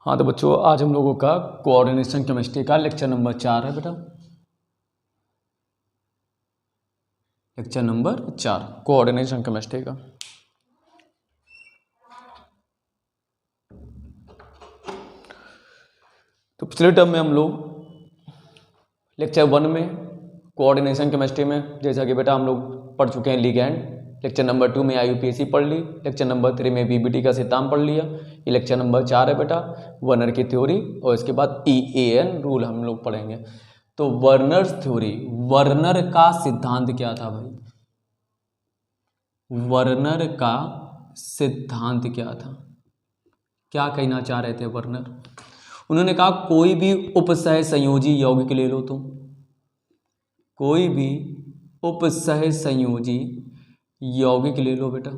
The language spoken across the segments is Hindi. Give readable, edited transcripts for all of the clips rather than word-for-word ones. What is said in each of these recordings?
हाँ तो बच्चों, आज हम लोगों का कोऑर्डिनेशन केमिस्ट्री का लेक्चर नंबर 4 है बेटा। लेक्चर नंबर 4 कोऑर्डिनेशन केमिस्ट्री का। तो पिछले टर्म में हम लोग लेक्चर 1 में कोऑर्डिनेशन केमिस्ट्री में जैसा कि बेटा हम लोग पढ़ चुके हैं लिगैंड। लेक्चर नंबर 2 में IUPAC पढ़ ली। लेक्चर नंबर 3 में BBT का सिद्धांत पढ़ लिया। ये लेक्चर नंबर 4 है बेटा, वर्नर की थ्योरी, और इसके बाद EAN रूल हम लोग पढ़ेंगे। तो वर्नर्स थ्योरी, वर्नर का सिद्धांत क्या था भाई? वर्नर का सिद्धांत क्या था? क्या कहना चाह रहे थे वर्नर? उन्होंने कहा कोई भी उपसह संयोजी यौगिक ले लो तुम, कोई भी उपसह संयोजी यौगिक ले लो बेटा।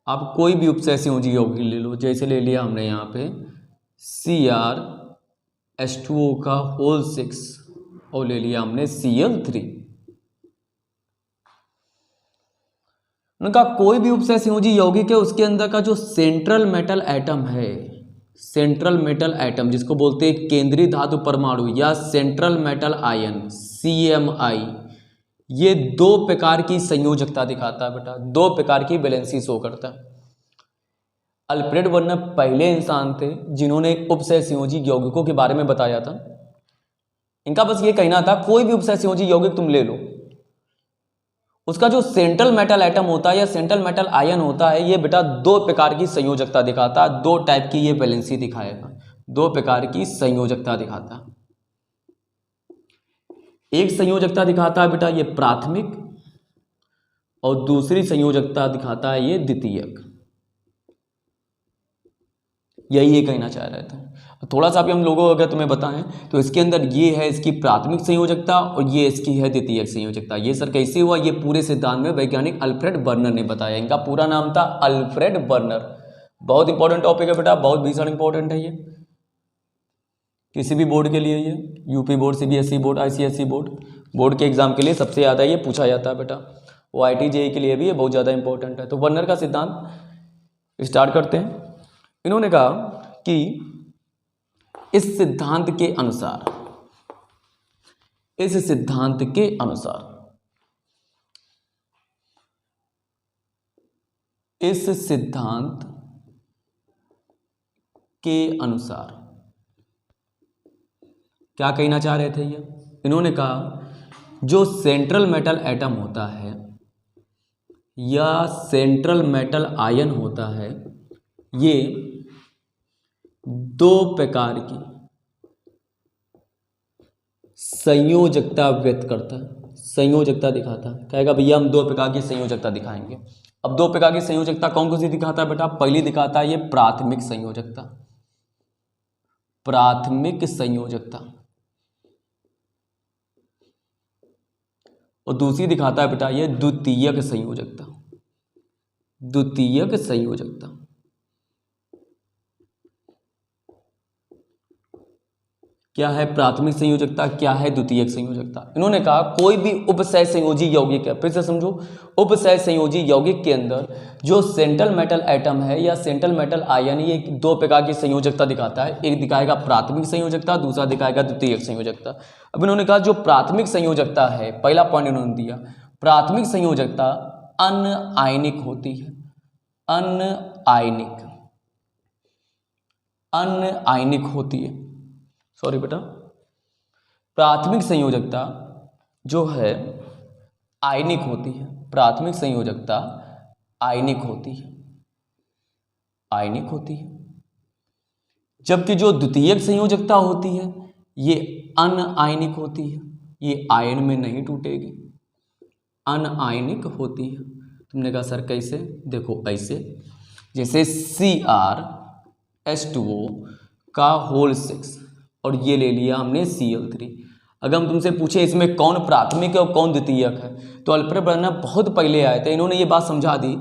आप कोई भी उपसह संयोजी यौगिक ले लो, जैसे ले लिया हमने यहाँ पे CrH2O का होल 6 और ले लिया हमने Cl3। उनका कोई भी उपसह संयोजी यौगिक है, उसके अंदर का जो सेंट्रल मेटल एटम है, सेंट्रल मेटल एटम जिसको बोलते हैं केंद्रीय धातु परमाणु या सेंट्रल मेटल आयन CMI, ये दो प्रकार की संयोजकता दिखाता है बेटा, दो प्रकार की वैलेंसी शो करता है। अल्फ्रेड वर्नर पहले इंसान थे जिन्होंने उपसह संयोजी यौगिकों के बारे में बताया था। इनका बस ये कहना था कोई भी उपसह संयोजी यौगिक तुम ले लो, उसका जो सेंट्रल मेटल एटम होता है या सेंट्रल मेटल आयन होता है, ये बेटा दो प्रकार की संयोजकता दिखाता है, दो टाइप की ये वैलेंसी दिखाएगा, दो प्रकार की संयोजकता दिखाता है। एक संयोजकता दिखाता है बेटा ये प्राथमिक, और दूसरी संयोजकता दिखाता है ये द्वितीयक। यही ये कहना चाह रहे थे। थोड़ा सा भी हम लोगों अगर तुम्हें बताएं तो इसके अंदर ये है इसकी प्राथमिक संयोजकता और ये इसकी है द्वितीयक संयोजकता। ये सर कैसे हुआ? ये पूरे सिद्धांत में वैज्ञानिक अल्फ्रेड वर्नर ने बताया। इनका पूरा नाम था अल्फ्रेड वर्नर। बहुत इंपॉर्टेंट टॉपिक है बेटा, बहुत भीषण इंपॉर्टेंट है ये किसी भी बोर्ड के लिए। ये UP board, CBSE board, ICSE board के एग्जाम के लिए सबसे ज़्यादा ये पूछा जाता है बेटा। वो IIT JEE के लिए भी ये बहुत ज़्यादा इंपॉर्टेंट है। तो वर्नर का सिद्धांत स्टार्ट करते हैं। इन्होंने कहा कि इस सिद्धांत के अनुसार, इस सिद्धांत के अनुसार, इस सिद्धांत के अनुसार क्या कहना चाह रहे थे ये? इन्होंने कहा जो सेंट्रल मेटल एटम होता है या सेंट्रल मेटल आयन होता है, ये दो प्रकार की संयोजकता व्यक्त करता है, संयोजकता दिखाता है। कहेगा भैया हम दो प्रकार की संयोजकता दिखाएंगे। अब दो प्रकार की संयोजकता कौन कौन सी दिखाता है बेटा? पहली दिखाता है ये प्राथमिक संयोजकता, प्राथमिक संयोजकता, और दूसरी दिखाता है बेटा ये द्वितीयक संयोजकता, द्वितीयक संयोजकता। क्या है प्राथमिक संयोजकता, क्या है द्वितीयक संयोजकता? इन्होंने कहा कोई भी उपसह संयोजी यौगिक है, फिर से समझो, उपसह संयोजी यौगिक के अंदर जो सेंट्रल मेटल एटम है या सेंट्रल मेटल आयन, ये दो प्रकार की संयोजकता दिखाता है। एक दिखाएगा प्राथमिक संयोजकता, दूसरा दिखाएगा द्वितीयक संयोजकता। अब इन्होंने कहा जो प्राथमिक संयोजकता है, पहला पॉइंट इन्होंने दिया, प्राथमिक संयोजकता अनआयनिक होती है, अनआयनिक, अनआयनिक होती है। सॉरी बेटा, प्राथमिक संयोजकता जो है आयनिक होती है, प्राथमिक संयोजकता आयनिक होती है, आयनिक होती है। जबकि जो द्वितीयक संयोजकता होती है ये अनआयनिक होती है, ये आयन में नहीं टूटेगी, अनआयनिक होती है। तुमने कहा सर कैसे? देखो ऐसे, जैसे CrH2O का होल 6 और ये ले लिया हमने Cl3। अगर हम तुमसे पूछे इसमें कौन प्राथमिक है और कौन द्वितीयक है, तो अल्फ्रेड वर्नर बहुत पहले आए थे, इन्होंने ये बात समझा दी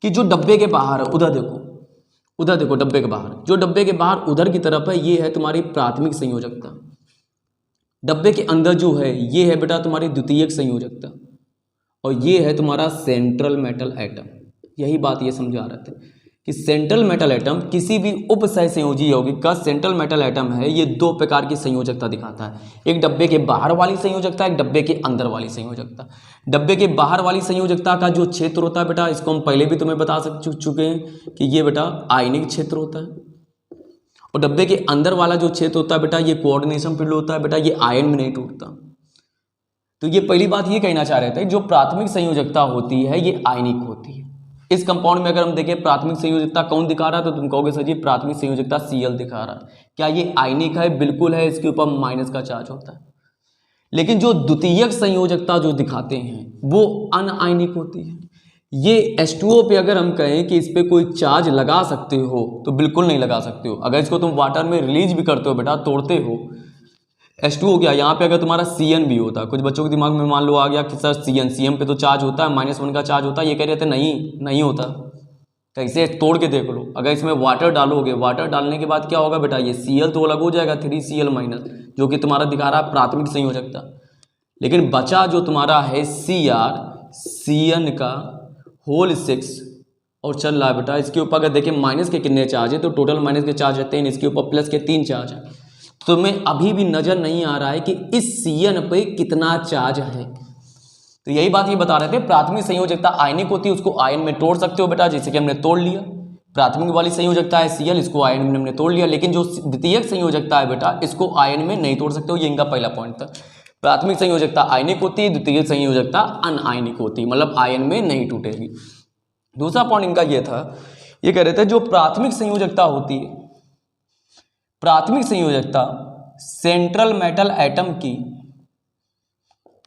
कि जो डब्बे के बाहर है, उधर देखो, उधर देखो डब्बे के बाहर, जो डब्बे के बाहर उधर की तरफ है, ये है तुम्हारी प्राथमिक संयोजकता। डब्बे के अंदर जो है ये है बेटा तुम्हारी द्वितीयक संयोजकता, और ये है तुम्हारा सेंट्रल मेटल एटम। यही बात ये समझा रहे थे कि सेंट्रल मेटल एटम किसी भी उपसहसंयोजी यौगिक का सेंट्रल मेटल एटम है, ये दो प्रकार की संयोजकता दिखाता है। एक डब्बे के बाहर वाली संयोजकता, एक डब्बे के अंदर वाली संयोजकता। डब्बे के बाहर वाली संयोजकता का जो क्षेत्र होता है बेटा, इसको हम पहले भी तुम्हें बता चुके हैं कि ये बेटा आयनिक क्षेत्र होता है। और डब्बे के अंदर वाला जो क्षेत्र होता है बेटा, ये कोऑर्डिनेशन फील्ड होता है बेटा, ये आयन में नहीं टूटता। तो ये पहली बात ये कहना चाह रहे थे, जो प्राथमिक संयोजकता होती है ये आयनिक होती है। इस कंपाउंड में अगर हम देखें प्राथमिक संयोजकता कौन दिखा रहा है, तो तुम कहोगे सर जी प्राथमिक संयोजकता Cl दिखा रहा है। क्या ये आयनिक है? बिल्कुल है, इसके ऊपर माइनस का चार्ज होता है। लेकिन जो द्वितीयक संयोजकता जो दिखाते हैं वो अनआयनिक होती है। ये H2O पे अगर हम कहें कि इस पे कोई चार्ज लगा सकते हो, तो बिल्कुल नहीं लगा सकते हो। अगर इसको तुम वाटर में रिलीज भी करते हो बेटा, तोड़ते हो, H2O क्या, यहाँ पे अगर तुम्हारा Cn भी होता, कुछ बच्चों के दिमाग में मान लो आ गया कि सर Cn पे तो चार्ज होता है, -1 का चार्ज होता है, ये कह रहे थे नहीं होता। कैसे? तोड़ के देख लो। अगर इसमें वाटर डालोगे, वाटर डालने के बाद क्या होगा बेटा, ये Cl तो अलग हो जाएगा 3Cl-, जो कि तुम्हारा दिखा रहा है प्राथमिक संयोजकता। लेकिन बचा जो तुम्हारा है Cr, Cn का होल 6 और चल रहा है बेटा। इसके ऊपर अगर देखें माइनस के कितने चार्ज है, तो टोटल माइनस के चार्ज है 3, इसके ऊपर प्लस के 3 चार्ज है। तो तुम्हें अभी भी नजर नहीं आ रहा है कि इस Cn पे कितना चार्ज है। तो यही बात ये बता रहे थे, प्राथमिक संयोजकता आयनिक होती है, उसको आयन में तोड़ सकते हो बेटा, जैसे कि हमने तोड़ लिया। प्राथमिक वाली संयोजकता है Cl, इसको आयन में हमने तोड़ लिया। लेकिन जो द्वितीयक संयोजकता है बेटा, इसको आयन में नहीं तोड़ सकते हो। ये इनका पहला पॉइंट था। प्राथमिक संयोजकता आयनिक होती है, द्वितीयक संयोजकता अनआयनिक होती है, मतलब आयन में नहीं टूटेगी। दूसरा पॉइंट इनका ये था, ये कह रहे थे जो प्राथमिक संयोजकता होती है, प्राथमिक संयोजकता सेंट्रल मेटल एटम की,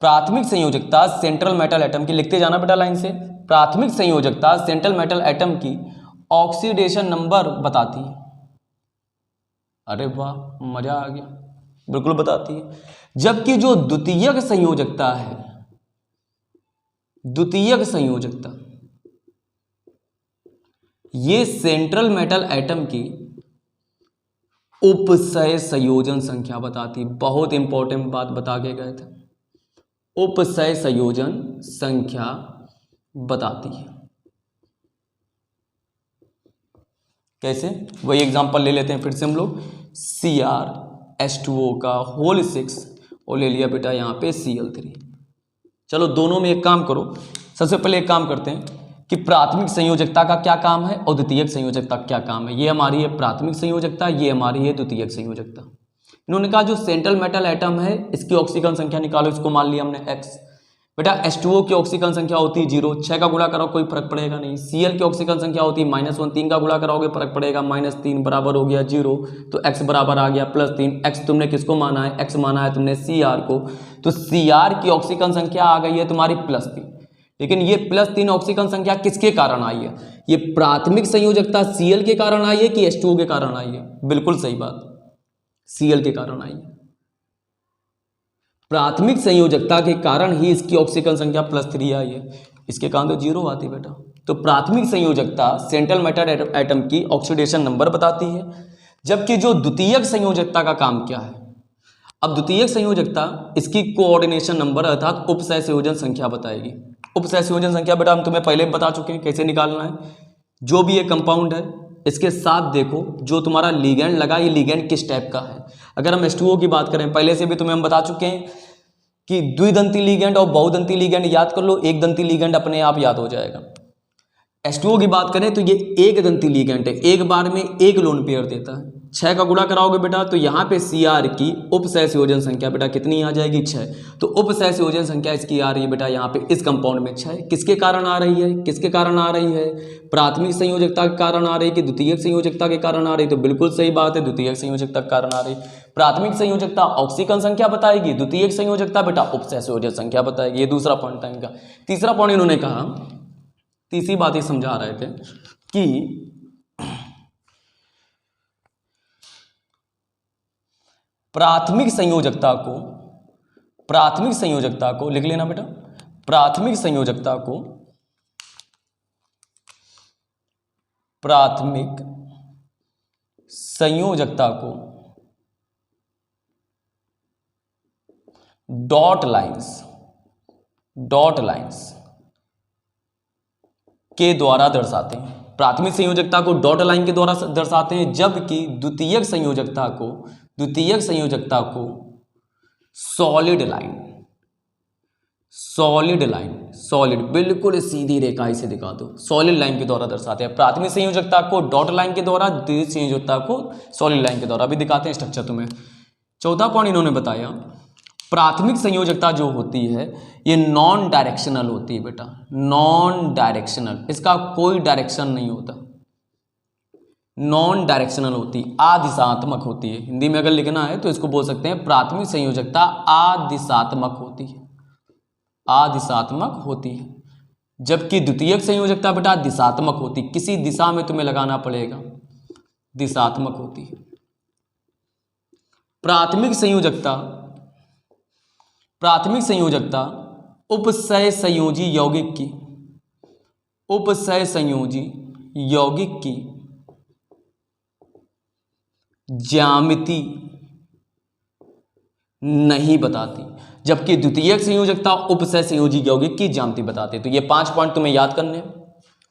प्राथमिक संयोजकता सेंट्रल मेटल एटम की, लिखते जाना बेटा लाइन से, प्राथमिक संयोजकता सेंट्रल मेटल एटम की ऑक्सीडेशन नंबर बताती है। अरे वाह, मजा आ गया, बिल्कुल बताती है। जबकि जो द्वितीयक संयोजकता है, द्वितीयक संयोजकता ये सेंट्रल मेटल एटम की उपसय संयोजन संख्या बताती। बहुत इंपॉर्टेंट बात बता के गए थे, उपसय संयोजन संख्या बताती है। कैसे? वही एग्जांपल ले लेते हैं फिर से हम लोग। CrH2O का होल 6 और ले लिया बेटा यहाँ पे Cl3। चलो दोनों में एक काम करो, सबसे पहले एक काम करते हैं कि प्राथमिक संयोजकता का क्या काम है और द्वितीयक संयोजकता का क्या काम है। ये हमारी है प्राथमिक संयोजकता, ये हमारी है द्वितीयक संयोजकता। इन्होंने कहा जो सेंट्रल मेटल एटम है इसकी ऑक्सीकरण संख्या निकालो, इसको मान लिया हमने x। बेटा H2O की ऑक्सीकरण संख्या होती है 0, 6 का गुणा कराओ कोई फर्क पड़ेगा नहीं। Cl की ऑक्सीकरण संख्या होती है -1, 3 का गुणा कराओगे फर्क पड़ेगा, -3 बराबर हो गया 0, तो x बराबर आ गया +3। x तुमने किसको माना है? x माना है तुमने Cr को, तो Cr की ऑक्सीकरण संख्या आ गई है तुम्हारी +3। लेकिन ये +3 ऑक्सीकरण संख्या किसके कारण आई है? ये प्राथमिक संयोजकता Cl के कारण आई है कि H2O के कारण आई है? बिल्कुल सही बात, Cl के कारण आई है। प्राथमिक संयोजकता के कारण ही इसकी ऑक्सीकरण संख्या +3 आई है, इसके कारण तो 0 आती बेटा। तो प्राथमिक संयोजकता सेंट्रल मेटल एटम की ऑक्सीडेशन नंबर बताती है। जबकि जो द्वितीयक संयोजकता का काम क्या है? अब द्वितीयक संयोजकता इसकी कोऑर्डिनेशन नंबर अर्थात उपसय संयोजन संख्या बताएगी। उपसय संयोजन संख्या बेटा हम तुम्हें पहले बता चुके हैं कैसे निकालना है। जो भी ये कंपाउंड है इसके साथ देखो जो तुम्हारा लिगैंड लगा, ये लिगैंड किस टाइप का है। अगर हम H2O की बात करें, पहले से भी तुम्हें हम बता चुके हैं कि द्विदंती लिगैंड और बहुदंती लिगैंड याद कर लो, एक दंती लिगैंड अपने आप याद हो जाएगा। H2O की बात करें तो ये एक दंती लिगैंड है, एक बार में एक लोन पेयर देता है। 6 का गुणा कराओगे बेटा तो यहाँ पे Cr की उपसय संयोजन संख्या बेटा कितनी आ जाएगी? 6। तो उपसय संयोजन संख्या इसकी आ रही है बेटा यहाँ पे इस कंपाउंड में 6। किसके कारण आ रही है? किसके कारण आ रही है? प्राथमिक संयोजकता के कारण आ रही है कि द्वितीयक संयोजकता के कारण आ रही है? तो बिल्कुल सही बात है, द्वितीयक संयोजकता के कारण आ रही है। प्राथमिक संयोजकता ऑक्सीकरण संख्या बताएगी, द्वितीयक संयोजकता बेटा उपसय संयोजन संख्या बताएगी। ये दूसरा पॉइंट था इनका। तीसरा पॉइंट इन्होंने कहा, तीसरी बात ये समझा रहे थे कि प्राथमिक संयोजकता को लिख लेना बेटा, प्राथमिक संयोजकता को डॉट लाइंस के द्वारा दर्शाते हैं। प्राथमिक संयोजकता को डॉट लाइन के द्वारा दर्शाते हैं, जबकि द्वितीयक संयोजकता को सॉलिड बिल्कुल सीधी रेखा से दिखा दो, सॉलिड लाइन के द्वारा दर्शाते हैं। प्राथमिक संयोजकता को डॉट लाइन के द्वारा, द्वितीयक संयोजकता को सॉलिड लाइन के द्वारा भी दिखाते हैं स्ट्रक्चर तुम्हें। चौथा पॉइंट इन्होंने बताया, प्राथमिक संयोजकता जो होती है ये नॉन डायरेक्शनल होती है बेटा, नॉन डायरेक्शनल, इसका कोई डायरेक्शन नहीं होता, नॉन डायरेक्शनल होती, आदिशात्मक होती है। हिंदी में अगर लिखना है तो इसको बोल सकते हैं प्राथमिक संयोजकता आदिशात्मक होती है, आदिशात्मक होती है, जबकि द्वितीयक संयोजकता बेटा दिशात्मक होती, किसी दिशा में तुम्हें लगाना पड़ेगा, दिशात्मक होती है। प्राथमिक संयोजकता उपसय संयोजी यौगिक की ज्यामिति नहीं बताती, जबकि द्वितीयक संयोजकता उपसय संयोजी यौगिक की ज्यामिति बताते। तो ये 5 पॉइंट तुम्हें याद करने हैं,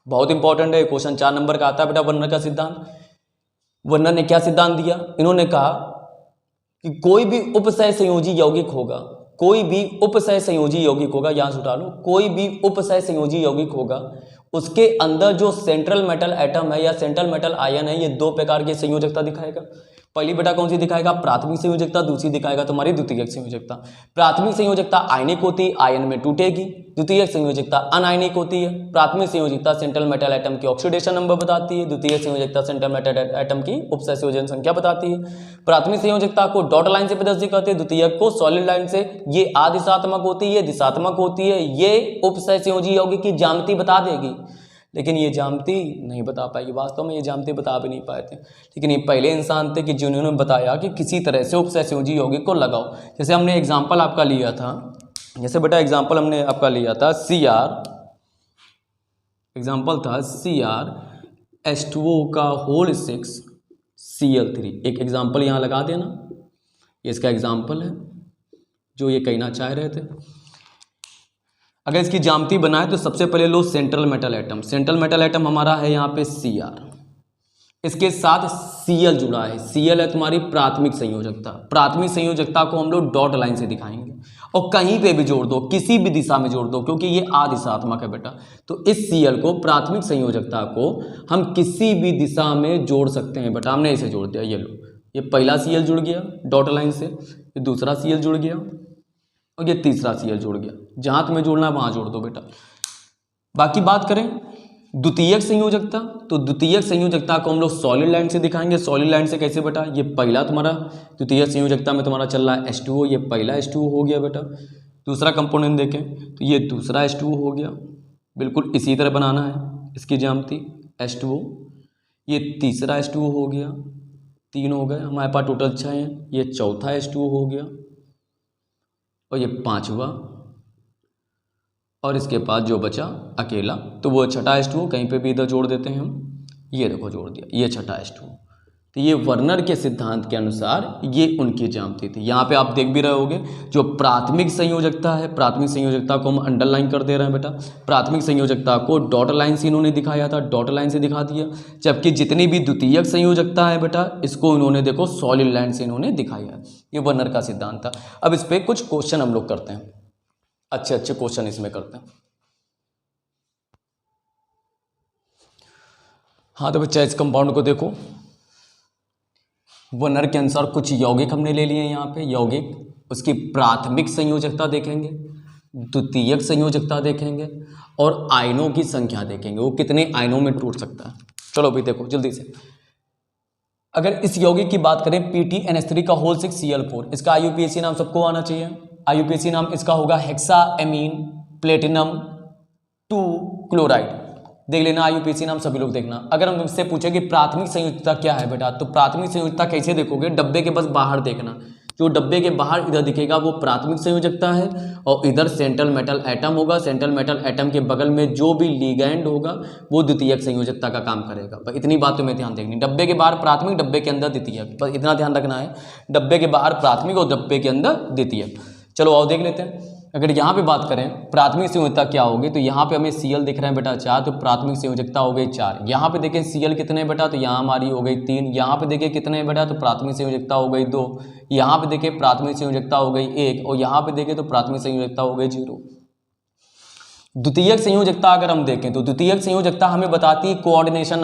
बहुत इंपॉर्टेंट है। क्वेश्चन 4 नंबर का आता है बेटा वर्नर का सिद्धांत। वर्नर ने क्या सिद्धांत दिया? इन्होंने कहा कि कोई भी उपसय संयोजी यौगिक होगा, यहां से उठा लो, कोई भी उपसय संयोजी यौगिक होगा, उसके अंदर जो सेंट्रल मेटल एटम है या सेंट्रल मेटल आयन है, ये 2 प्रकार की संयोजकता दिखाएगा। पहली बेटा कौन सी दिखाएगा? प्राथमिक संयोजकता। दूसरी दिखाएगा तुम्हारी द्वितीयक संयोजकता। प्राथमिक संयोजकता आयनिक होती है, आयन में टूटेगी। द्वितीयक संयोजकता अनायनिक होती है। प्राथमिक संयोजकता सेंट्रल मेटल एटम की ऑक्सीडेशन नंबर बताती है, द्वितीयक संयोजकता सेंट्रल मेटल एटम की उपसय संयोजन संख्या बताती है। प्राथमिक संयोजकता को डॉट लाइन से प्रदर्शित करते हैं, द्वितीयक को सॉलिड लाइन से। ये आदिशात्मक होती है, ये दिशात्मक होती है। ये उपसय संयोजी यौगिक की ज्यामिति बता देगी, लेकिन ये ज्यामिति नहीं बता पाएगी। वास्तव में ये ज्यामिति बता भी नहीं पाए थे, लेकिन ये पहले इंसान थे कि जिन्होंने बताया कि किसी तरह से उपसय संयोजी यौगिक को लगाओ। जैसे हमने एग्जाम्पल आपका लिया था, जैसे बेटा एग्जाम्पल हमने आपका लिया था Cr, एग्जाम्पल था CrH2O का होल 6 Cl3। एक एग्जाम्पल यहाँ लगा देना, ये इसका एग्जाम्पल है जो ये कहना चाह रहे थे। अगर इसकी ज्यामिति बनाए तो सबसे पहले लो central metal atom. Central metal atom हमारा है यहाँ पे Cr, इसके साथ Cl जुड़ा है। Cl है तुम्हारी प्राथमिक संयोजकता। प्राथमिक संयोजकता को हम लोग डॉट लाइन से दिखाएंगे, और कहीं पे भी जोड़ दो, किसी भी दिशा में जोड़ दो, क्योंकि ये आदिशात्मक है बेटा। तो इस Cl को, प्राथमिक संयोजकता को हम किसी भी दिशा में जोड़ सकते हैं बेटा। हमने इसे जोड़ दिया, ये लो, ये पहला Cl जुड़ गया डॉट लाइन से, ये दूसरा Cl जुड़ गया, और ये तीसरा Cl जुड़ गया। जहां तुम्हें जोड़ना है वहां जोड़ दो बेटा। बाकी बात करें द्वितीयक संयोजकता, तो द्वितीयक संयोजकता को हम लोग सॉलिड लाइन से दिखाएंगे। सॉलिड लाइन से कैसे बेटा? ये पहला तुम्हारा द्वितीयक संयोजकता में तुम्हारा चल रहा है H2O, ये पहला H2O हो गया बेटा। दूसरा कंपोनेंट देखें तो ये दूसरा H2O हो गया। बिल्कुल इसी तरह बनाना है इसकी ज्यामिति, H2O, ये तीसरा H2O हो गया। 3 हो गए हमारे पास, टोटल 6 हैं। ये चौथा H2O हो गया, और ये 5वां, और इसके बाद जो बचा अकेला, तो वो छठा H2O कहीं पे भी इधर जोड़ देते हैं हम। ये देखो जोड़ दिया, ये छठा H2O। तो ये वर्नर के सिद्धांत के अनुसार ये उनकी ज्यामिति थी। यहाँ पे आप देख भी रहे होगे, जो प्राथमिक संयोजकता है, प्राथमिक संयोजकता को हम अंडरलाइन कर दे रहे हैं बेटा। प्राथमिक संयोजकता को डॉट लाइन से इन्होंने दिखाया था, डॉट लाइन से दिखा दिया। जबकि जितनी भी द्वितीयक संयोजकता है बेटा, इसको इन्होंने देखो सॉलिड लाइन से इन्होंने दिखाया। ये वर्नर का सिद्धांत था। अब इस पर कुछ क्वेश्चन हम लोग करते हैं, अच्छे अच्छे क्वेश्चन इसमें करते हैं। हाँ तो बच्चा इस कंपाउंड को देखो, वर्नर के अनुसार कुछ यौगिक हमने ले लिए यहाँ पे। यौगिक, उसकी प्राथमिक संयोजकता देखेंगे, द्वितीयक संयोजकता देखेंगे, और आयनों की संख्या देखेंगे, वो कितने आयनों में टूट सकता है। चलो भाई देखो जल्दी से। अगर इस यौगिक की बात करें PTNH3 का होल 6 Cl4, इसका IUPAC नाम सबको आना चाहिए। IUPAC नाम इसका होगा हेक्साएमीन प्लेटिनम 2 क्लोराइड। देख लेना IUPAC नाम, सभी लोग देखना। अगर हम इससे पूछे कि प्राथमिक संयोजकता क्या है बेटा, तो प्राथमिक संयोजकता कैसे देखोगे? डब्बे के बस बाहर देखना, जो डब्बे के बाहर इधर दिखेगा वो प्राथमिक संयोजकता है, और इधर सेंट्रल मेटल एटम होगा। सेंट्रल मेटल एटम के बगल में जो भी लिगैंड होगा वो द्वितीयक संयोजकता का काम करेगा। पर इतनी बात तुम्हें ध्यान देखनी, डब्बे के बाहर प्राथमिक, डब्बे के अंदर द्वितीयक, बस इतना ध्यान रखना है। डब्बे के बाहर प्राथमिक और डब्बे के अंदर द्वितीयक। चलो आओ देख लेते हैं। अगर यहाँ पे बात करें प्राथमिक संयोजकता क्या होगी, तो यहाँ पे हमें Cl दिख रहा है बेटा 4, तो प्राथमिक संयोजकता हो गई 4। यहाँ पे देखें Cl कितने बेटा, तो यहाँ हमारी हो गई 3। यहाँ पे देखें कितने बेटा, तो प्राथमिक संयोजकता हो गई 2। यहाँ पे देखें प्राथमिक संयोजकता हो गई 1, और यहाँ पे देखें तो प्राथमिक संयोजकता हो गई 0। द्वितीयक संयोजकता अगर हम देखें तो द्वितीयक संयोजकता हमें बताती है कोऑर्डिनेशन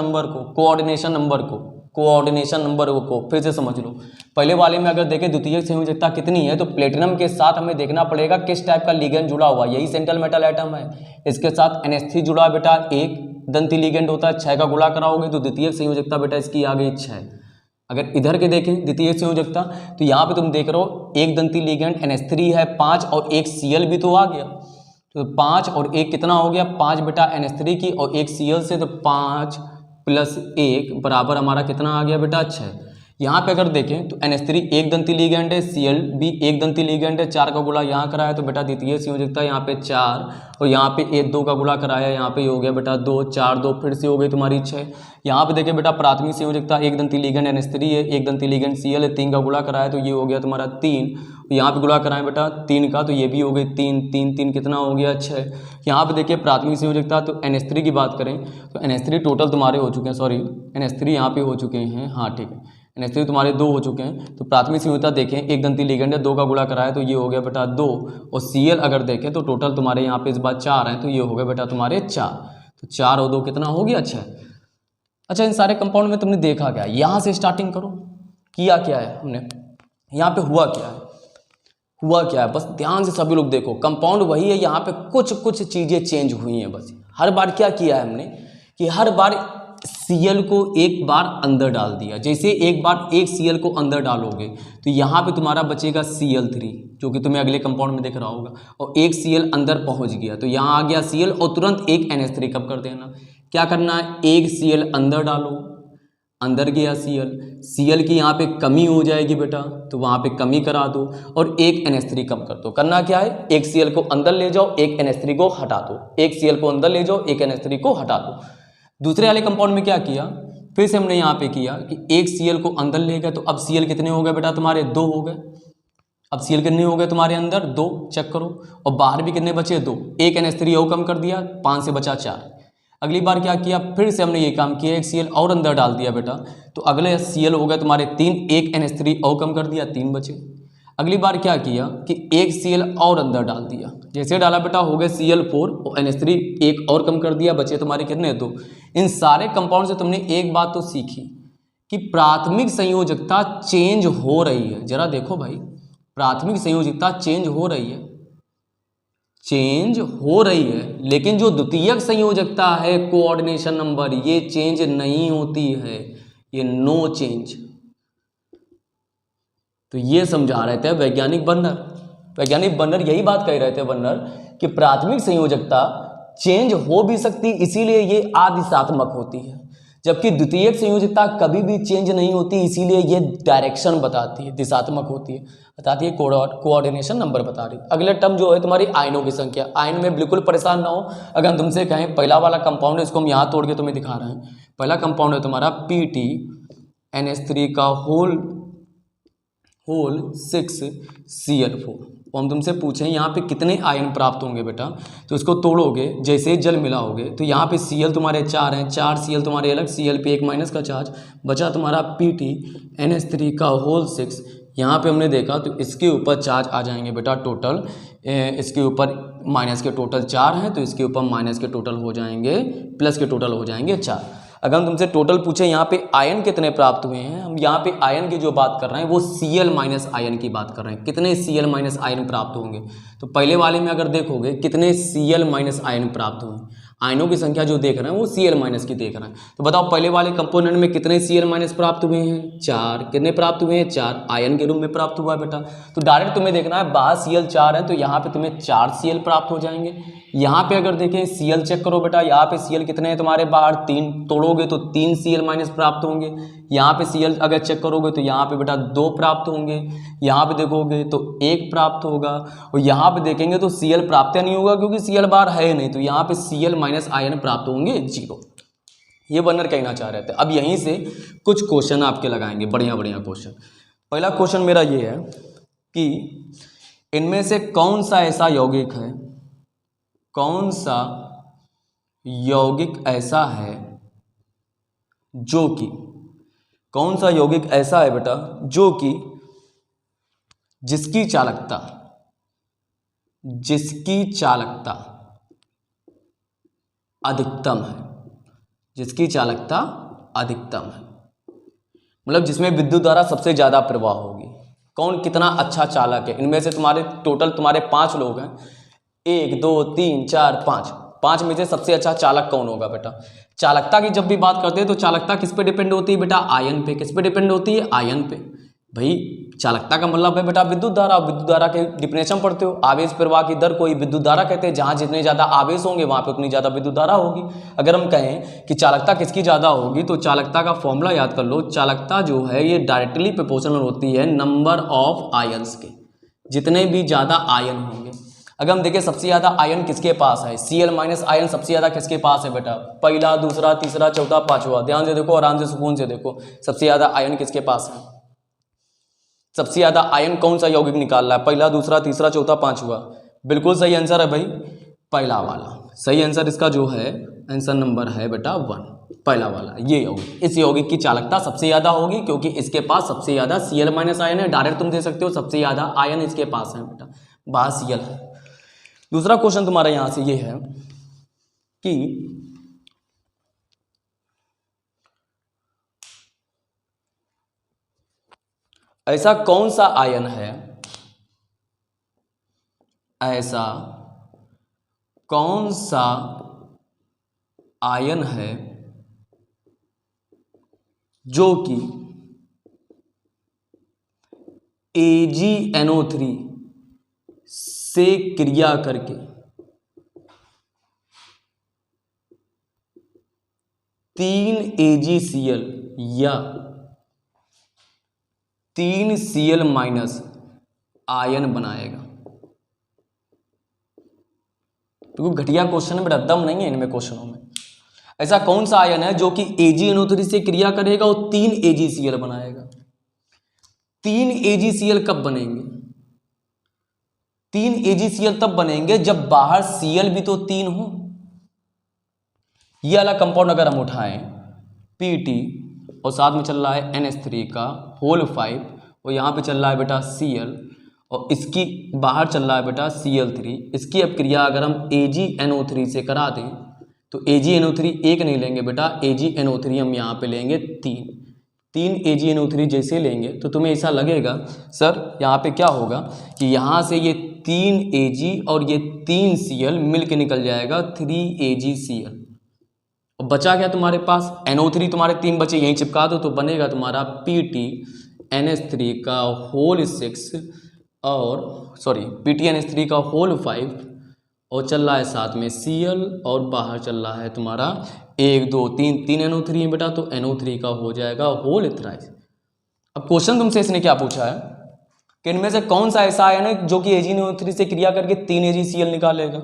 नंबर को फिर से समझ लो। पहले वाले में अगर देखें द्वितीयक संयोजकता कितनी है, तो प्लेटिनम के साथ हमें देखना पड़ेगा किस टाइप का लिगेंड जुड़ा हुआ, यही सेंट्रल मेटल एटम है। इसके साथ NH3 जुड़ा है बेटा, 1 दंती लिगेंड होता है, 6 का गुणा कराओगे तो द्वितीयक संयोजकता बेटा इसकी आ गई 6। अगर इधर के देखें द्वितीयक संयोजकता, तो यहाँ पे तुम देख रहे हो 1 दंती लिगेंड NH3 है 5 और 1 Cl भी तो आ गया, तो 5 और 1 कितना हो गया 5 बेटा NH3 की और 1 Cl से, तो 5 + 1 बराबर हमारा कितना आ गया बेटा 6। यहाँ पे अगर देखें तो NH3 1 दंती लिगेंड है, Cl भी 1 दंती लिगेंड है, 4 का गुणा यहाँ कराया तो बेटा द्वितीय संयोजकता यहाँ पे 4, और यहाँ पे 1 2 का गुणा कराया, यहाँ पे हो गया बेटा 2 4 2 फिर से हो गई तुम्हारी 6। यहाँ पे देखें बेटा प्राथमिक संयोजकता 1 दंती लिगेंड NH3 है, 1 दंती लिगेंड Cl है, 3 का गुणा कराया तो ये हो गया तुम्हारा 3, यहाँ पे गुणा कराएं बेटा 3 का तो ये भी हो गई 3 3 3 कितना हो गया 6। यहाँ पे देखिए प्राथमिक संयोजकता, तो NH3 की बात करें तो NH3 टोटल तुम्हारे हो चुके हैं, सॉरी NH3 यहाँ पे हो चुके हैं, हाँ ठीक है NH3 तुम्हारे 2 हो चुके हैं। तो प्राथमिक संयोजकता देखें 1 दंती लिगेंड है, 2 का गुणा कराया तो ये हो गया बेटा 2, और Cl अगर देखें तो टोटल तुम्हारे यहाँ पे इस बार 4 हैं, तो ये हो गया बेटा तुम्हारे 4, तो 4 और 2 कितना हो गया 6। अच्छा इन सारे कंपाउंड में तुमने देखा क्या, यहाँ से स्टार्टिंग करो, किया क्या है हमने, यहाँ पे हुआ क्या है, बस ध्यान से सभी लोग देखो। कंपाउंड वही है, यहाँ पे कुछ चीज़ें चेंज हुई हैं बस। हर बार क्या किया है हमने कि हर बार Cl को एक बार अंदर डाल दिया, जैसे एक बार एक Cl को अंदर डालोगे तो यहाँ पे तुम्हारा बचेगा Cl3 जो कि तुम्हें अगले कंपाउंड में दिख रहा होगा, और एक Cl अंदर पहुँच गया तो यहाँ आ गया Cl और तुरंत एक NH3 कब कर देना, क्या करना है एक Cl अंदर डालो, अंदर गया Cl की यहाँ पे कमी हो जाएगी बेटा तो वहाँ पे कमी करा दो, और एक NH3 कम कर दो। करना क्या है एक Cl को अंदर ले जाओ, एक NH3 को हटा दो, एक Cl को अंदर ले जाओ, एक NH3 को हटा दो। दूसरे वाले कंपाउंड में क्या किया, फिर से हमने यहाँ पे किया कि एक Cl को अंदर ले गए, तो अब Cl कितने हो गए बेटा तुम्हारे 2 हो गए। अब Cl कितने हो गए तुम्हारे अंदर 2, चेक करो, और बाहर भी कितने बचे 2, एक NH3 और कम कर दिया, 5 से बचा 4। अगली बार क्या किया, फिर से हमने ये काम किया, एक Cl और अंदर डाल दिया बेटा, तो अगले Cl हो गए तुम्हारे 3, एक NH3 और कम कर दिया, 3 बचे। अगली बार क्या किया कि एक Cl और अंदर डाल दिया, जैसे डाला बेटा हो गए Cl4 और NH3 एक और कम कर दिया, बचे तुम्हारे कितने 2। इन सारे कंपाउंड से तुमने एक बात तो सीखी कि प्राथमिक संयोजकता चेंज हो रही है। जरा देखो भाई प्राथमिक संयोजकता चेंज हो रही है, लेकिन जो द्वितीयक संयोजकता है कोऑर्डिनेशन नंबर ये चेंज नहीं होती है, ये नो चेंज। तो ये समझा रहे थे वैज्ञानिक बर्नर यही बात कह रहे थे बर्नर कि प्राथमिक संयोजकता चेंज हो भी सकती, इसीलिए ये आदिशात्मक होती है, जबकि द्वितीयक संयोजकता कभी भी चेंज नहीं होती, इसीलिए ये डायरेक्शन बताती है, दिशात्मक होती है, बताती है कोऑर्डिनेशन नंबर बता रही। अगले टर्म जो है तुम्हारी आयनों की संख्या। आयन में बिल्कुल परेशान ना हो, अगर हम तुमसे कहें पहला वाला कंपाउंड है इसको हम यहाँ तोड़ के तुम्हें दिखा रहे हैं। पहला कंपाउंड है तुम्हारा PTNH3 का होल 6Cl4। हम तुमसे पूछें यहाँ पे कितने आयन प्राप्त होंगे बेटा, तो इसको तोड़ोगे जैसे जल मिलाओगे तो यहाँ पे Cl तुम्हारे 4 हैं, 4 Cl तुम्हारे अलग, Cl पे एक माइनस का चार्ज बचा तुम्हारा PTNH3 का होल 6। यहाँ पे हमने देखा तो इसके ऊपर चार्ज आ जाएंगे बेटा टोटल, इसके ऊपर माइनस के टोटल 4 हैं तो इसके ऊपर माइनस के टोटल हो जाएंगे, प्लस के टोटल हो जाएंगे 4। अगर हम तुमसे टोटल पूछे यहाँ पे आयन कितने प्राप्त हुए हैं, हम यहाँ पे आयन की जो बात कर रहे हैं वो Cl माइनस आयन की बात कर रहे हैं, कितने Cl माइनस आयन प्राप्त होंगे। तो पहले वाले में अगर देखोगे कितने Cl माइनस आयन प्राप्त हुए, आयनों की संख्या जो देख रहे हैं वो Cl माइनस की देख रहे हैं। तो बताओ पहले वाले कंपोनेंट में कितने Cl माइनस प्राप्त हुए हैं, 4। कितने प्राप्त हुए हैं 4, आयन के रूप में प्राप्त हुआ है बेटा। तो डायरेक्ट तुम्हें देखना है बाहर Cl 4 है तो यहाँ पे तुम्हें 4 Cl प्राप्त हो जाएंगे। यहाँ पे अगर देखें Cl चेक करो बेटा, यहाँ पे Cl कितने हैं तुम्हारे बाहर 3, तोड़ोगे तो 3 Cl माइनस प्राप्त होंगे। यहाँ पे Cl अगर चेक करोगे तो यहाँ पे बेटा 2 प्राप्त होंगे, यहाँ पे देखोगे तो 1 प्राप्त होगा, और यहाँ पे देखेंगे तो Cl प्राप्त नहीं होगा क्योंकि Cl बार है नहीं, तो यहाँ पे Cl माइनस आयन प्राप्त होंगे 0। ये बर्नर कहना चाह रहे थे। अब यहीं से कुछ क्वेश्चन आपके लगाएंगे, बढ़िया क्वेश्चन। पहला क्वेश्चन मेरा ये है कि इनमें से कौन सा ऐसा यौगिक है, कौन सा यौगिक ऐसा है जो कि, कौन सा यौगिक ऐसा है बेटा जो कि जिसकी चालकता अधिकतम है, जिसकी चालकता अधिकतम है, मतलब जिसमें विद्युत धारा सबसे ज्यादा प्रवाह होगी। कौन कितना अच्छा चालक है? इनमें से तुम्हारे टोटल तुम्हारे 5 लोग हैं, 1 2 3 4 5, 5 में से सबसे अच्छा चालक कौन होगा बेटा? चालकता की जब भी बात करते हैं तो चालकता किस पे डिपेंड होती है बेटा? आयन पे। किस पे डिपेंड होती है? आयन पे। भाई चालकता का मतलब है बेटा विद्युत धारा। विद्युत धारा के डिफिनेशन पढ़ते हो, आवेश प्रवाह की दर को ही विद्युत धारा कहते हैं। जहां जितने ज्यादा आवेश होंगे वहां पे उतनी ज्यादा विद्युत धारा होगी। अगर हम कहें कि चालकता किसकी ज्यादा होगी तो चालकता का फॉर्मूला याद कर लो। चालकता जो है ये डायरेक्टली प्रोपोर्शनल होती है नंबर ऑफ आयन्स के। जितने भी ज्यादा आयन होंगे, अगर हम देखें सबसे ज्यादा आयन किसके पास है, Cl माइनस आयन सबसे ज्यादा किसके पास है बेटा? पहला, दूसरा, तीसरा, चौथा, पांचवा। ध्यान से देखो, आराम से सुकून से देखो, सबसे ज्यादा आयन किसके पास है? सबसे ज्यादा आयन कौन सा यौगिक निकाल रहा है? पहला, दूसरा, तीसरा, चौथा, पांचवा। बिल्कुल सही आंसर है भाई पहला वाला। सही आंसर इसका जो है आंसर नंबर है बेटा 1, पहला वाला। ये यौगिक, इस यौगिक की चालकता सबसे ज्यादा होगी क्योंकि इसके पास सबसे ज्यादा Cl माइनस आयन है। डायरेक्ट तुम दे सकते हो सबसे ज्यादा आयन इसके पास है बेटा, बाहर Cl है। दूसरा क्वेश्चन तुम्हारा यहां से ये है कि ऐसा कौन सा आयन है, ऐसा कौन सा आयन है जो कि AgNO3 से क्रिया करके तीन AgCl या 3 Cl माइनस आयन बनाएगा? तो घटिया क्वेश्चन है बेटा, दम नहीं है इनमें क्वेश्चनों में। ऐसा कौन सा आयन है जो कि AgNO3 से क्रिया करेगा और 3 AgCl बनाएगा? 3 AgCl कब बनेंगे? 3 AgCl तब बनेंगे जब बाहर Cl भी तो 3 हो। ये वाला कंपाउंड अगर हम उठाएं Pt और साथ में चल रहा है NH3 का होल 5 और यहाँ पे चल रहा है बेटा Cl और इसकी बाहर चल रहा है बेटा Cl3। इसकी अब क्रिया अगर हम AgNO3 से करा दें तो AgNO3 एक नहीं लेंगे बेटा, AgNO3 हम यहाँ पे लेंगे 3 AgNO3 जैसे लेंगे तो तुम्हें ऐसा लगेगा सर यहाँ पे क्या होगा कि यहाँ से ये 3 Ag और ये 3 Cl मिल के निकल जाएगा 3 AgCl। और बचा क्या तुम्हारे पास? NO3 तुम्हारे 3 बचे, यहीं चिपका दो तो बनेगा तुम्हारा Pt NH3 का होल 6 और Pt NH3 का होल 5 और चल रहा है साथ में Cl और बाहर चल रहा है तुम्हारा 1 2 3 NO3 है बेटा, तो NO3 का हो जाएगा होल इथराइज। अब क्वेश्चन तुमसे इसने क्या पूछा है कि इनमें से कौन सा ऐसा आयन है जो कि AgNO3 से क्रिया करके 3 AgCl निकालेगा?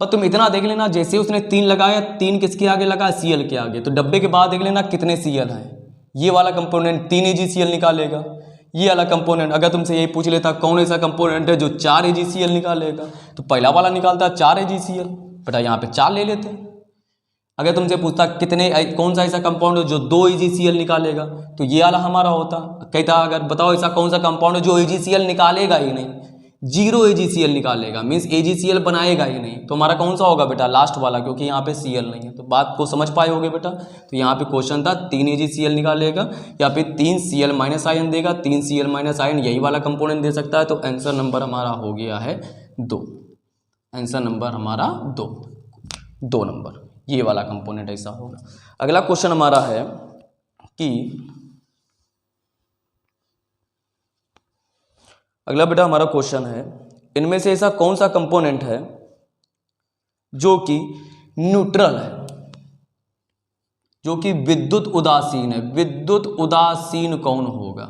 पर तुम इतना देख लेना, जैसे उसने 3 लगाया, 3 किसके आगे लगा? Cl के आगे। तो डब्बे के बाद देख लेना कितने Cl है। ये वाला कंपोनेंट 3 AgCl निकालेगा। ये वाला कंपोनेंट अगर तुमसे यही पूछ लेता कौन ऐसा कंपोनेंट है जो 4 AgCl निकालेगा, तो पहला वाला निकालता 4 AgCl बेटा, यहाँ पे 4 ले लेते। अगर तुमसे पूछता कौन सा ऐसा कंपाउंड है जो 2 AgCl निकालेगा, तो ये वाला हमारा होता। कहता अगर बताओ ऐसा कौन सा कंपाउंड है जो AgCl निकालेगा ही नहीं, 0 AgCl निकालेगा, मीन्स AgCl बनाएगा ही नहीं, तो हमारा कौन सा होगा बेटा? लास्ट वाला, क्योंकि यहाँ पे Cl नहीं है। तो बात को समझ पाए होगे बेटा। तो यहाँ पे क्वेश्चन था 3 AgCl निकालेगा या फिर 3 Cl माइनस आयन देगा। 3 Cl माइनस आयन यही वाला कंपोनेंट दे सकता है। तो आंसर नंबर हमारा हो गया है 2। आंसर नंबर हमारा 2 नंबर, ये वाला कंपोनेंट ऐसा होगा। अगला क्वेश्चन हमारा है कि अगला बेटा हमारा क्वेश्चन है इनमें से ऐसा कौन सा कंपोनेंट है जो कि न्यूट्रल है, जो कि विद्युत उदासीन है? विद्युत उदासीन कौन होगा?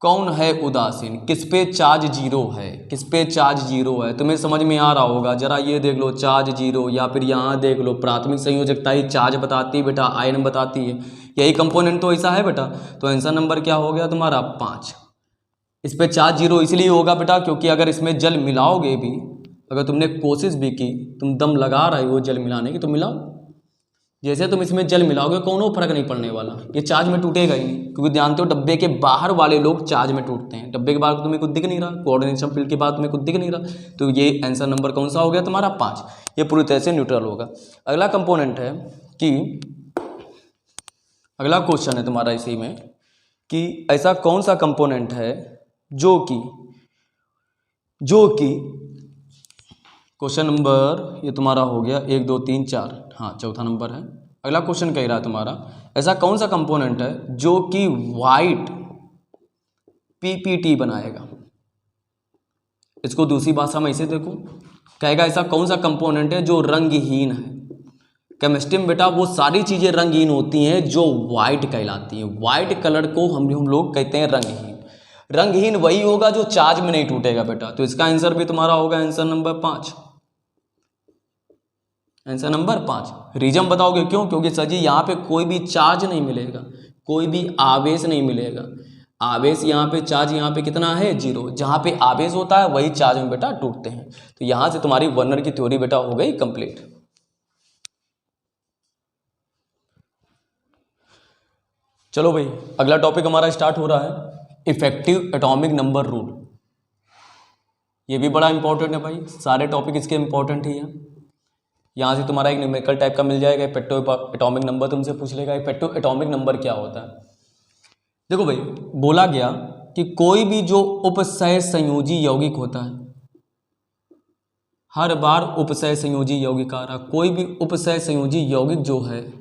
कौन है उदासीन? किस पे चार्ज 0 है? किस पे चार्ज 0 है? तुम्हें समझ में आ रहा होगा। जरा ये देख लो चार्ज 0, या फिर यहाँ देख लो प्राथमिक संयोजकता ही चार्ज बताती है बेटा, आयन बताती है। यही कंपोनेंट तो ऐसा है बेटा। तो आंसर नंबर क्या हो गया तुम्हारा? 5। इस पे चार्ज जीरो इसलिए होगा बेटा क्योंकि अगर इसमें जल मिलाओगे भी, अगर तुमने कोशिश भी की, तुम दम लगा रहे हो जल मिलाने की, तो मिलाओ, जैसे तुम इसमें जल मिलाओगे कोनो फर्क नहीं पड़ने वाला, ये चार्ज में टूटेगा ही नहीं, क्योंकि जानते हो डब्बे के बाहर वाले लोग चार्ज में टूटते हैं, डब्बे के बाहर तुम्हें कुछ दिख नहीं रहा, कोऑर्डिनेशन फील्ड के बाद तुम्हें कुछ दिख नहीं रहा, तो ये आंसर नंबर कौन सा हो गया तुम्हारा 5, ये पूरी तरह से न्यूट्रल होगा। अगला कंपोनेंट है कि अगला क्वेश्चन है तुम्हारा इसी में कि ऐसा कौन सा कंपोनेंट है जो कि क्वेश्चन नंबर ये तुम्हारा हो गया 1 2 3 4, हाँ चौथा नंबर है। अगला क्वेश्चन कह रहा है तुम्हारा ऐसा कौन सा कंपोनेंट है जो कि वाइट पीपीटी बनाएगा। इसको दूसरी भाषा में इसे देखो, कहेगा ऐसा कौन सा कंपोनेंट है जो रंगहीन है। केमिस्ट्री में बेटा वो सारी चीजें रंगहीन होती हैं जो वाइट कहलाती हैं, वाइट कलर को हम लोग कहते हैं रंगहीन। रंगहीन वही होगा जो चार्ज में नहीं टूटेगा बेटा, तो इसका आंसर भी तुम्हारा होगा answer number 5, answer number 5। Reason बताओगे क्यों? क्योंकि सर जी यहाँ पे कोई भी चार्ज नहीं मिलेगा, कोई भी आवेश नहीं मिलेगा, आवेश यहाँ पे, चार्ज यहाँ पे कितना है 0, जहाँ पे आवेश होता है वही चार्ज में बेटा टूटते हैं। तो यहाँ से तुम्हारी वर्नर की थ्योरी बेटा हो गई कंप्लीट। चलो भाई अगला टॉपिक हमारा स्टार्ट हो रहा है इफेक्टिव एटॉमिक नंबर रूल। ये भी बड़ा इंपॉर्टेंट है भाई, सारे टॉपिक इसके इंपॉर्टेंट ही हैं। यहाँ से तुम्हारा एक न्यूमेरिकल टाइप का मिल जाएगा, इफेक्टिव एटॉमिक नंबर तुमसे पूछ लेगा इफेक्टिव एटॉमिक नंबर क्या होता है। देखो भाई बोला गया कि कोई भी जो उपसय संयोजी यौगिक होता है, हर बार उपसय संयोजी यौगिक आ रहा, कोई भी उपसय संयोजी यौगिक जो है,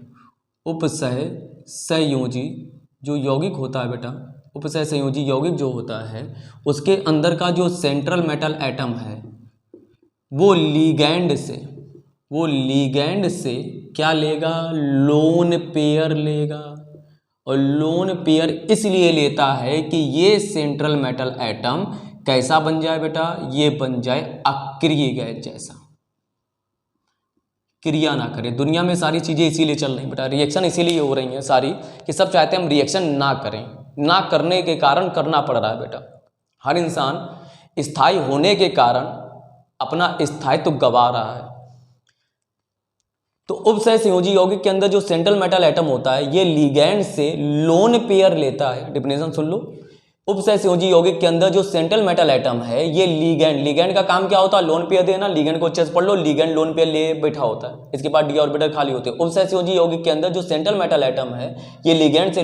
उपसय संयोजी जो यौगिक होता है बेटा, उपसय संयोजी यौगिक जो होता है उसके अंदर का जो सेंट्रल मेटल एटम है वो लीगैंड से क्या लेगा, लोन पेयर लेगा। और लोन पेयर इसलिए लेता है कि ये सेंट्रल मेटल एटम कैसा बन जाए बेटा, ये बन जाए अक्रिय गैस जैसा, क्रिया ना करे। दुनिया में सारी चीजें इसीलिए चल रही बेटा, रिएक्शन इसीलिए हो रही हैं सारी कि सब चाहते हैं हम रिएक्शन ना करें, ना करने के कारण करना पड़ रहा है बेटा। हर इंसान स्थायी होने के कारण अपना स्थायित्व गवा रहा है। तो उपसय संयोजी यौगिक के अंदर जो सेंट्रल मेटल एटम होता है ये लिगैंड से लोन पेयर लेता है। डिफिनेशन सुन लो, उपसय संयोजी यौगिक के अंदर जो सेंट्रल मेटल एटम है ये लिगैंड का काम क्या होता है, लोन पेयर देना। लिगैंड को अच्छे से पढ़ लो, लिगैंड लोन पेयर ले बैठा होता है, इसके बाद डी ऑर्बिटल खाली होते हैं। उपसय संयोजी यौगिक के अंदर जो सेंट्रल मेटल एटम है ये लिगैंड से